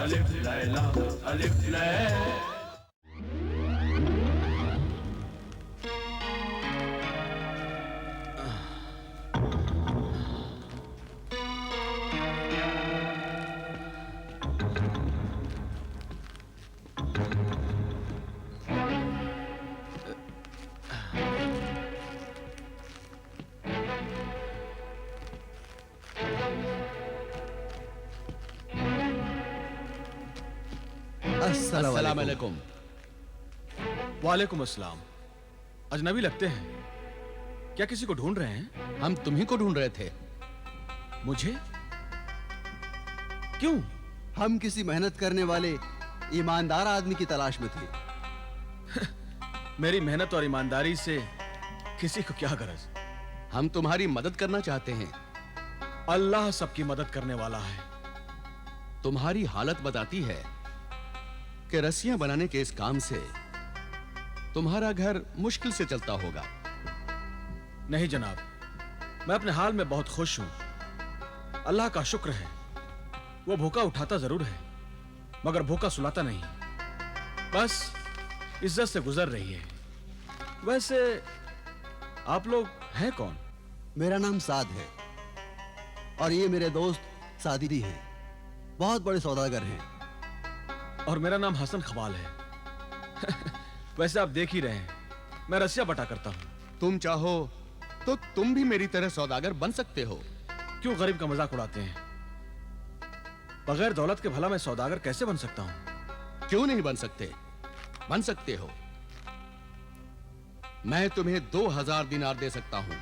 अलिफ लैला अलिफ लैला। अस्सलाम वालेकुम। वालेकुम अस्सलाम। अजनबी लगते हैं, क्या किसी को ढूंढ रहे हैं? हम तुम्ही को ढूंढ रहे थे। मुझे? क्यों? हम किसी मेहनत करने वाले ईमानदार आदमी की तलाश में थे। मेरी मेहनत और ईमानदारी से किसी को क्या गरज? हम तुम्हारी मदद करना चाहते हैं। अल्लाह सबकी मदद करने वाला है। तुम्हारी हालत बताती है कि रस्सियां बनाने के इस काम से तुम्हारा घर मुश्किल से चलता होगा। नहीं जनाब, मैं अपने हाल में बहुत खुश हूं। अल्लाह का शुक्र है, वो भूखा उठाता जरूर है मगर भूखा सुलाता नहीं। बस इज्जत से गुजर रही है। वैसे आप लोग हैं कौन? मेरा नाम साद है और ये मेरे दोस्त सादिरी हैं, बहुत बड़े सौदागर हैं। और मेरा नाम हसन खबाल है। वैसे आप देख ही रहे हैं, मैं रस्सियां बटा करता हूं। तुम चाहो तो तुम भी मेरी तरह सौदागर बन सकते हो। क्यों गरीब का मजाक उड़ाते हैं? बगैर दौलत के भला मैं सौदागर कैसे बन सकता हूं? क्यों नहीं बन सकते? बन सकते हो। मैं तुम्हें 2000 दिनार दे सकता हूं।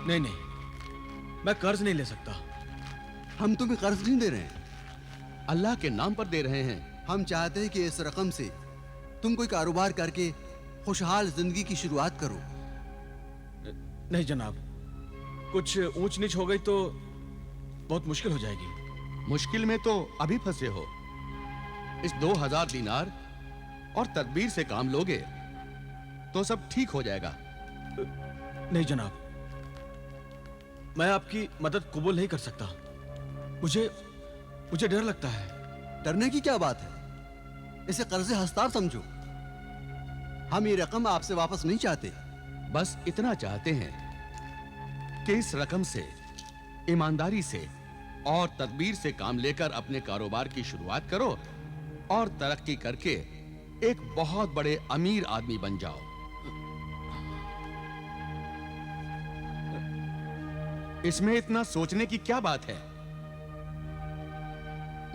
नहीं नहीं, मैं कर्ज नहीं ले सकता। हम तुम्हें कर्ज नहीं दे रहे हैं, अल्लाह के नाम पर दे रहे हैं। हम चाहते हैं कि इस रकम से तुम कोई कारोबार करके खुशहाल जिंदगी की शुरुआत करो। नहीं जनाब, कुछ ऊंच नीच हो गई तो बहुत मुश्किल हो जाएगी। मुश्किल में तो अभी फंसे हो। इस 2000 दिनार और तदबीर से काम लोगे तो सब ठीक हो जाएगा। नहीं जनाब, मैं आपकी मदद कबूल नहीं कर सकता। मुझे डर लगता है। डरने की क्या बात है? इसे कर्ज हस्तार समझो। हम ये रकम आपसे वापस नहीं चाहते, बस इतना चाहते हैं कि इस रकम से ईमानदारी से और तदबीर से काम लेकर अपने कारोबार की शुरुआत करो और तरक्की करके एक बहुत बड़े अमीर आदमी बन जाओ। इसमें इतना सोचने की क्या बात है?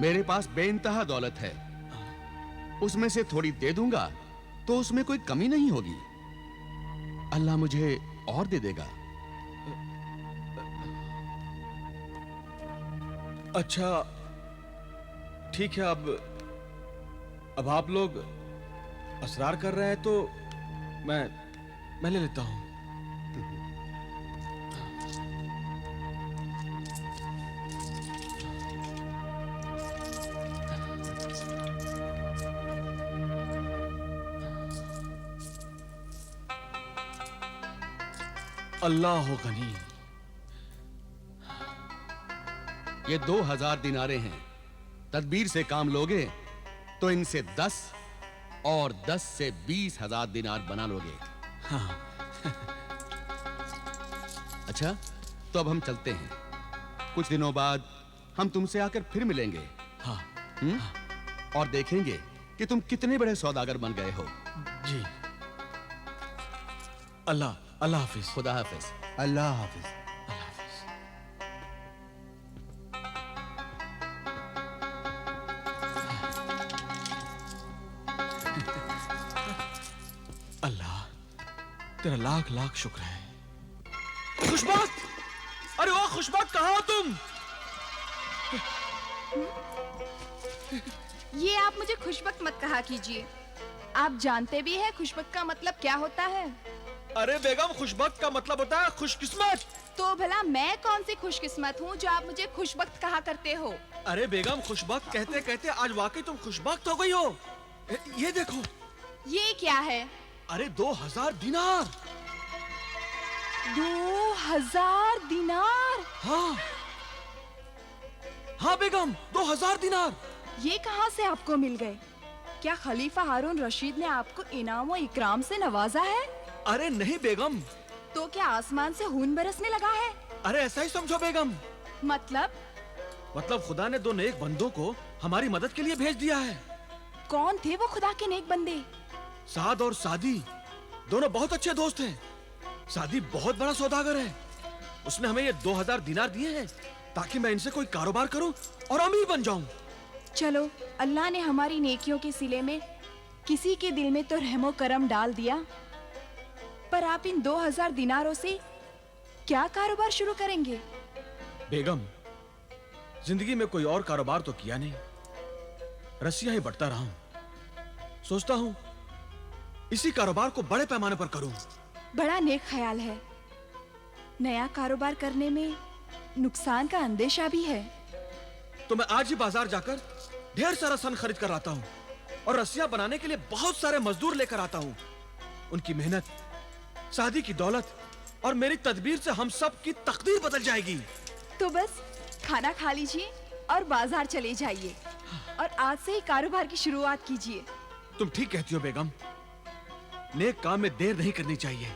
मेरे पास बेइंतहा दौलत है, उसमें से थोड़ी दे दूंगा तो उसमें कोई कमी नहीं होगी। अल्लाह मुझे और दे देगा। अच्छा ठीक है, अब आप लोग असरार कर रहे हैं तो मैं ले लेता हूं। अल्लाह गनी। ये 2000 दिनारे हैं। तदबीर से काम लोगे तो इनसे 10 और 10 से 20,000 दिनार बना लोगे। हाँ। अच्छा, तो अब हम चलते हैं। कुछ दिनों बाद हम तुमसे आकर फिर मिलेंगे। हाँ। और देखेंगे कि तुम कितने बड़े सौदागर बन गए हो। जी। अल्लाह हाफिज। खुदा हाफिज। अल्लाह हाफिज। अल्लाह तेरा लाख लाख शुक्र है। खुशबख्त! अरे वाह खुशबख्त, कहाँ हो तुम? ये आप मुझे खुशबख्त मत कहा कीजिए। आप जानते भी हैं खुशबख्त का मतलब क्या होता है? अरे बेगम, खुशबख्त का मतलब होता है खुशकिस्मत। तो भला मैं कौन सी खुशकिस्मत हूँ जो आप मुझे खुशबख्त कहा करते हो? अरे बेगम, खुशबख्त कहते कहते आज वाकई तुम खुशबख्त हो गई हो। ये देखो। ये क्या है? अरे 2000 दिनार। 2000 दिनार? हाँ, हाँ बेगम, 2000 दिनार। ये कहाँ से आपको मिल गए? क्या खलीफा हारून रशीद ने आपको इनाम और इकराम से नवाजा है? अरे नहीं बेगम, तो क्या आसमान से खून बरसने लगा है? अरे ऐसा ही समझो बेगम। मतलब खुदा ने 2 नेक बंदों को हमारी मदद के लिए भेज दिया है। कौन थे वो खुदा के नेक बंदे? साद और सादी दोनों बहुत अच्छे दोस्त हैं। सादी बहुत बड़ा सौदागर है। उसने हमें ये 2000 दिनार दिए हैं ताकि मैं इनसे कोई कारोबार करूं और अमीर बन जाऊं। चलो, अल्लाह ने हमारी नेकियों के सिले में किसी के दिल में तो रहमो करम डाल दिया, पर आप इन 2000 दिनारों से क्या कारोबार शुरू करेंगे? बेगम, जिंदगी में कोई और कारोबार तो किया नहीं, रस्सियां ही बटता रहा हूं। सोचता हूं इसी कारोबार को बड़े पैमाने पर करूं। बड़ा नेक ख्याल है। नया कारोबार करने में नुकसान का अंदेशा भी है। तो मैं आज ही बाजार जाकर ढेर सारा सन खरीद कर आता हूं और रस्सियां बनाने के लिए बहुत सारे मजदूर लेकर आता हूं। उनकी मेहनत, शादी की दौलत और मेरी तदबीर से हम सब की तकदीर बदल जाएगी। तो बस खाना खा लीजिए और बाजार चले जाइए और आज से ही कारोबार की शुरुआत कीजिए। तुम ठीक कहती हो बेगम, नेक काम में देर नहीं करनी चाहिए।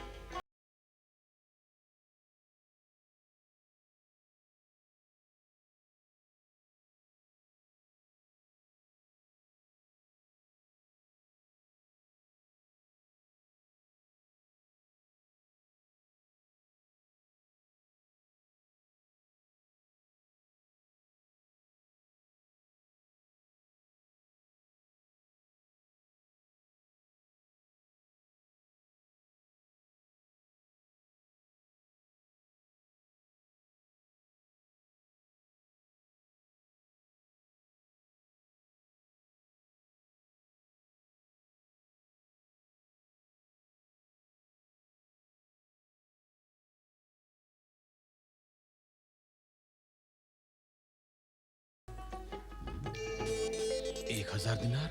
एक 1000 दिनार।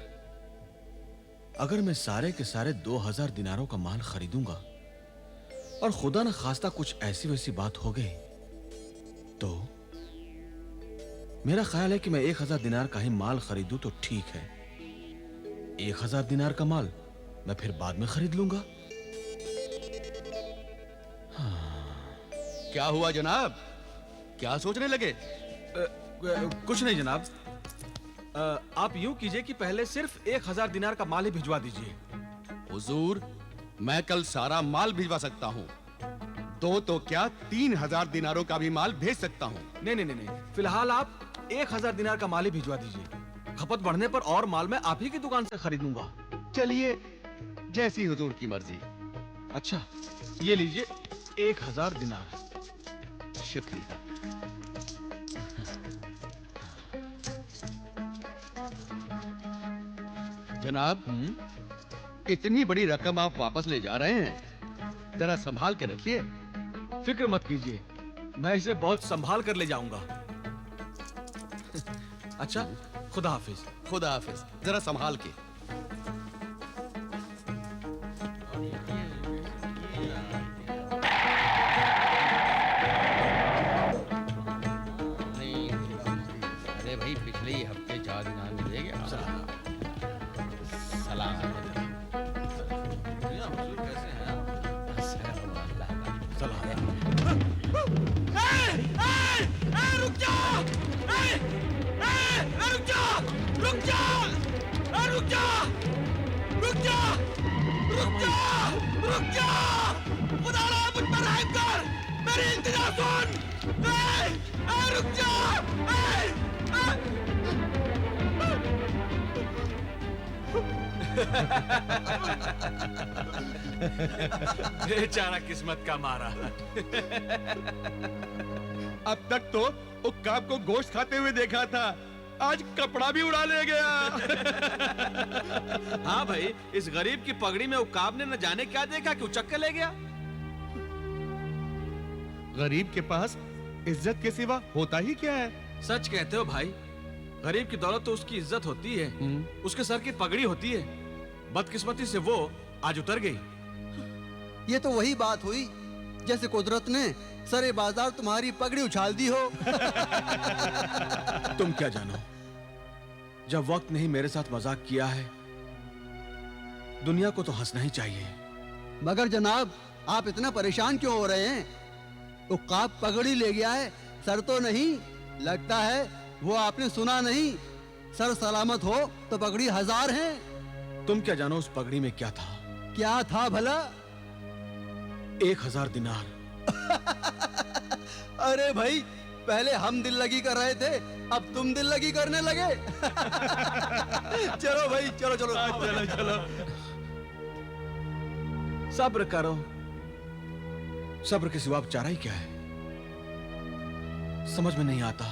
अगर मैं सारे के सारे 2000 दिनारों का माल खरीदूंगा और खुदा न खास्ता कुछ ऐसी वैसी बात हो गई तो मेरा ख्याल है कि मैं 1000 दिनार का ही माल खरीदूं तो ठीक है। 1000 दिनार का माल मैं फिर बाद में खरीद लूंगा। क्या हुआ जनाब? क्या सोचने लगे? कुछ नहीं जनाब। आप यूं कीजिए कि पहले सिर्फ 1000 दिनार का माल ही भिजवा दीजिए। हुजूर, मैं कल सारा माल भिजवा सकता हूँ। 2 तो क्या 3000 दिनारों का भी माल भेज सकता हूँ। नहीं, फिलहाल आप 1000 दिनार का माल ही भिजवा दीजिए। खपत बढ़ने पर और माल मैं आप ही की दुकान से खरीदूंगा। चलिए, जैसी हुजूर की मर्जी। अच्छा, ये लीजिए 1000 दिनार। शुक्रिया। जनाब, इतनी बड़ी रकम आप वापस ले जा रहे हैं, जरा संभाल के रखिए। फिक्र मत कीजिए, मैं इसे बहुत संभाल कर ले जाऊंगा। अच्छा, खुदा हाफिज। खुदा हाफिज। जरा संभाल के। अरे भाई, पिछले हफ्ते 4 दिनार मिलेगा। सलाम। बेचारा किस्मत का मारा। अब तक तो उक्काब को गोश्त खाते हुए देखा था, आज कपड़ा भी उड़ा ले गया। हाँ भाई, इस गरीब की पगड़ी में उक्काब ने न जाने क्या देखा कि उचक के ले गया। गरीब के पास इज्जत के सिवा होता ही क्या है? सच कहते हो भाई, गरीब की दौलत तो उसकी इज्जत होती है, उसके सर की पगड़ी होती है। बदकिस्मती से वो आज उतर गई। ये तो वही बात हुई जैसे कुदरत ने सरे बाजार तुम्हारी पगड़ी उछाल दी हो। तुम क्या जानो, जब वक्त ने ही मेरे साथ मजाक किया है, दुनिया को तो हंसना ही चाहिए। मगर जनाब, आप इतना परेशान क्यों हो रहे हैं? उक्काब पगड़ी ले गया है, सर तो नहीं। लगता है वो आपने सुना नहीं। सर सलामत हो तो पगड़ी 1000 है। तुम क्या जानो उस पगड़ी में क्या था? क्या था भला? 1000 दिनार। अरे भाई, पहले हम दिल लगी कर रहे थे, अब तुम दिल लगी करने लगे। चलो भाई, चलो चलो चलो चलो। सब्र करो, सब्र के सिवा अब चारा ही क्या है? समझ में नहीं आता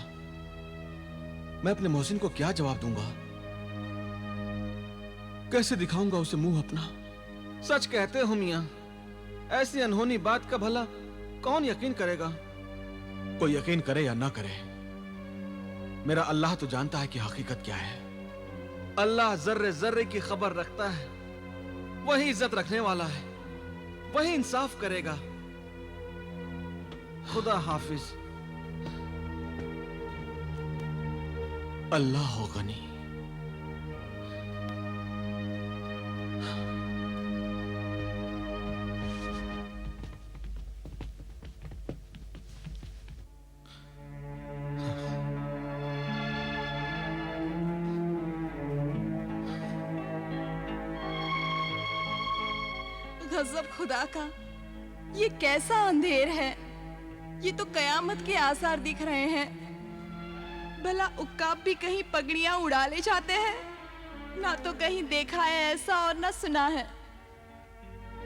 मैं अपने मोहसिन को क्या जवाब दूंगा, कैसे दिखाऊंगा उसे मुंह अपना। सच कहते हो मियां, ऐसी अनहोनी बात का भला कौन यकीन करेगा? कोई यकीन करे या ना करे, मेरा अल्लाह तो जानता है कि हकीकत क्या है। अल्लाह जर्रे जर्रे की खबर रखता है, वही इज्जत रखने वाला है, वही इंसाफ करेगा। खुदा हाफिज। अल्लाह हो गनी। गजब खुदा का, ये कैसा अंधेर है? ये तो कयामत के आसार दिख रहे हैं। भला उक्काब भी कहीं पगड़ियां उड़ा ले जाते हैं? ना तो कहीं देखा है ऐसा और ना सुना है।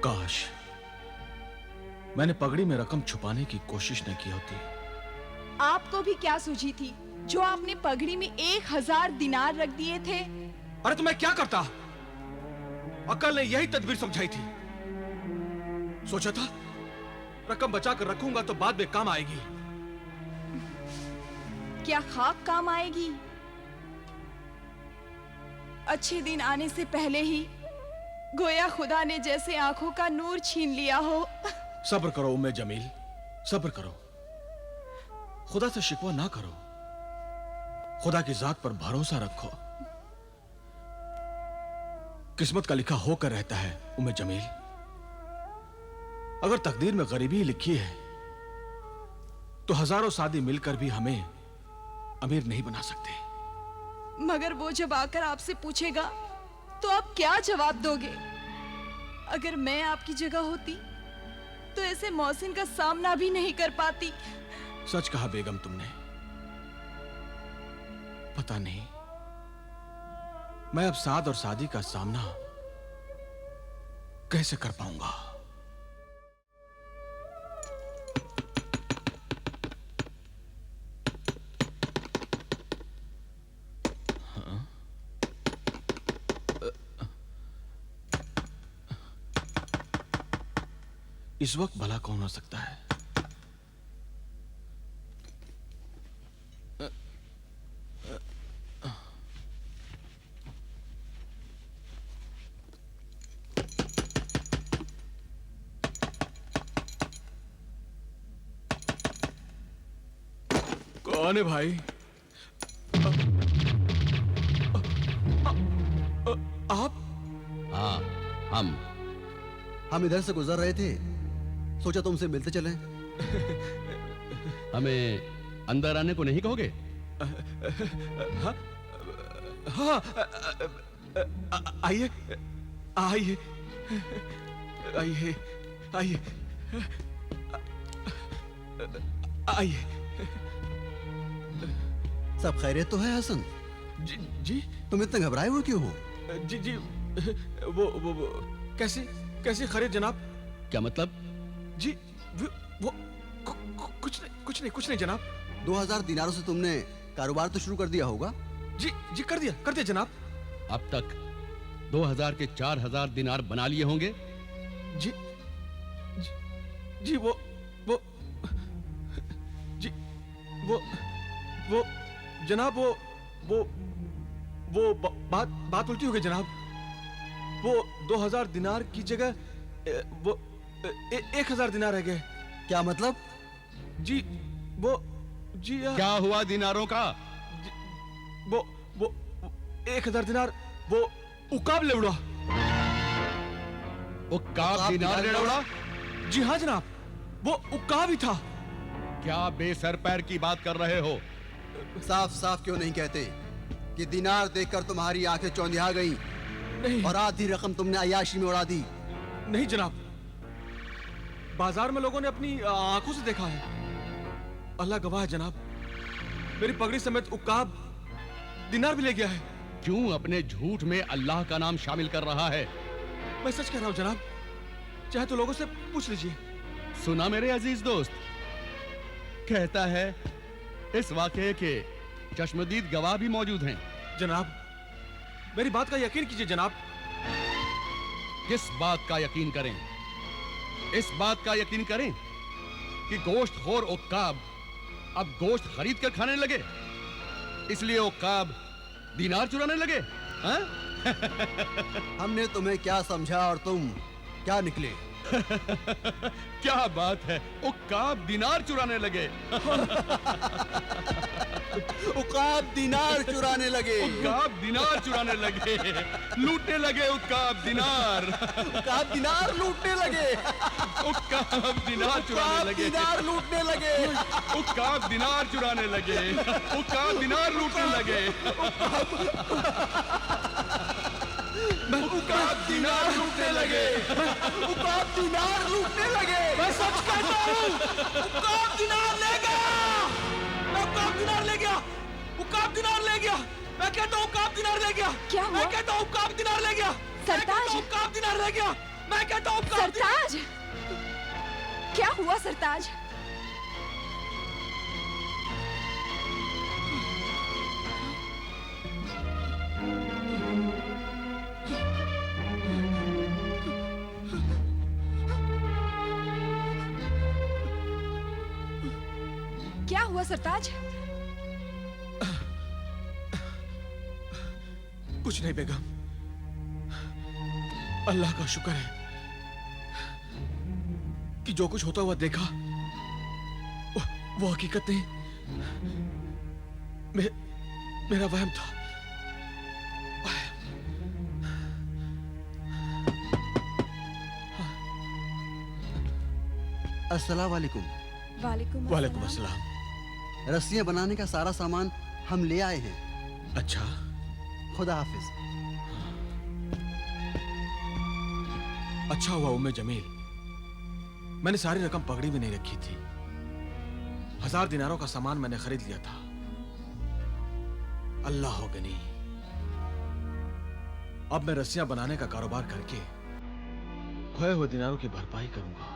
काश मैंने पगड़ी में रकम छुपाने की कोशिश न की होती। आपको भी क्या सूझी थी जो आपने पगड़ी में 1000 दिनार रख दिए थे? अरे तो मैं क्या करता? अक्ल ने यही तदबीर समझाई थी। सोचा था रकम बचा कर रखूंगा तो बाद में काम आएगी। क्या खाक काम आएगी? अच्छे दिन आने से पहले ही गोया खुदा ने जैसे आंखों का नूर छीन लिया हो। सब्र करो उम्मे जमील, सब्र करो। खुदा से शिकवा ना करो, खुदा की जात पर भरोसा रखो। किस्मत का लिखा होकर रहता है उम्मे जमील। अगर तकदीर में गरीबी लिखी है तो हजारों सादी मिलकर भी हमें अमीर नहीं बना सकते। मगर वो जब आकर आपसे पूछेगा तो आप क्या जवाब दोगे? अगर मैं आपकी जगह होती तो ऐसे मौसिन का सामना भी नहीं कर पाती। सच कहा बेगम तुमने। पता नहीं मैं अब साद और सादी का सामना कैसे कर पाऊंगा। इस वक्त भला कौन हो सकता है? कौन है भाई? आप? हाँ, हम इधर से गुजर रहे थे, सोचा तुमसे मिलते चलें। हमें अंदर आने को नहीं कहोगे? हाँ, हाँ, आइए, आइए, आइए, आइए, आइए। सब खैरियत तो है हसन? जी जी। तुम इतने घबराए हुए क्यों हो? जी जी, वो कैसी कैसी खैरियत जनाब? क्या मतलब? जी वो कुछ नहीं जनाब। 2000 दिनारों से तुमने कारोबार तो शुरू कर दिया होगा? जी जी, कर दिया जनाब। अब तक 2000 के 4000 दिनार बना लिए होंगे? जी जी, जी वो जी वो जनाब, वो बात उल्टी हो गई जनाब। वो 2000 दिनार की जगह वो 1000 दिनार रह गए। क्या मतलब? जी वो जी क्या हुआ दिनारों का? वो 1000 दिनार वो उकाब ले उड़ा। उक्काब दिनार ले उड़ा? जी हाँ जनाब, वो उकाब ही था। क्या बेसर पैर की बात कर रहे हो? साफ साफ क्यों नहीं कहते कि दिनार देखकर तुम्हारी आंखें चौंधिया गई नहीं और आधी रकम तुमने अय्याशी में उड़ा दी? नहीं जनाब, बाजार में लोगों ने अपनी आंखों से देखा है। अल्लाह गवाह है जनाब, मेरी पगड़ी समेत उकाब दिनार भी ले गया है। क्यों अपने झूठ में अल्लाह का नाम शामिल कर रहा है? मैं सच कह रहा हूं जनाब, चाहे तो लोगों से पूछ लीजिए। सुना मेरे अजीज दोस्त, कहता है इस वाकये के चश्मदीद गवाह भी मौजूद हैं। जनाब, मेरी बात का यकीन कीजिए जनाब। किस बात का यकीन करें? इस बात का यकीन करें कि गोश्तखोर उक्काब अब गोश्त खरीद कर खाने लगे, इसलिए उक्काब दिनार चुराने लगे? हाँ? हमने तुम्हें क्या समझा और तुम क्या निकले? क्या बात है, उक्काब दिनार चुराने लगे। उकाब दिनार चुराने लगे। उक्काब दिनार चुराने लगे, लूटने लगे उक्काब दिनार। उकाब दिनार लूटने लगे। उक्काब दिनार चुराने लगे। दिनार लूटने लगे। उक्काब दिनार चुराने लगे। उक्काब दिनार लूटने लगे। उक्काब दिनार लूटने लगे। उकाब दिनार लूटने लगे। मैं सच कहता हूं, उकाब दिनार ले गया। मैं उकाब दिनार ले गया। उकाब दिनार ले गया। मैं कहता हूं उकाब दिनार ले गया। क्या हुआ? मैं कहता हूं उकाब दिनार ले गया। सरताज! उकाब दिनार ले गया। मैं कहता हूं उकाब दिनार। सरताज, क्या हुआ सरताज? क्या हुआ सरताज? कुछ नहीं बेगम, अल्लाह का शुक्र है कि जो कुछ होता हुआ देखा वो हकीकत नहीं, मेरा वहम था। अस्सलाम वालेकुम। वालेकुम वालेकुम अस्सलाम। अस्सलाम। रस्सियां बनाने का सारा सामान हम ले आए हैं। अच्छा, खुदा हाफिज। अच्छा हुआ उम्मे जमील, मैंने सारी रकम पगड़ी में नहीं रखी थी। 1000 दिनारों का सामान मैंने खरीद लिया था। अल्लाह हो गनी, अब मैं रस्सियां बनाने का कारोबार करके खोए हुए दिनारों की भरपाई करूंगा।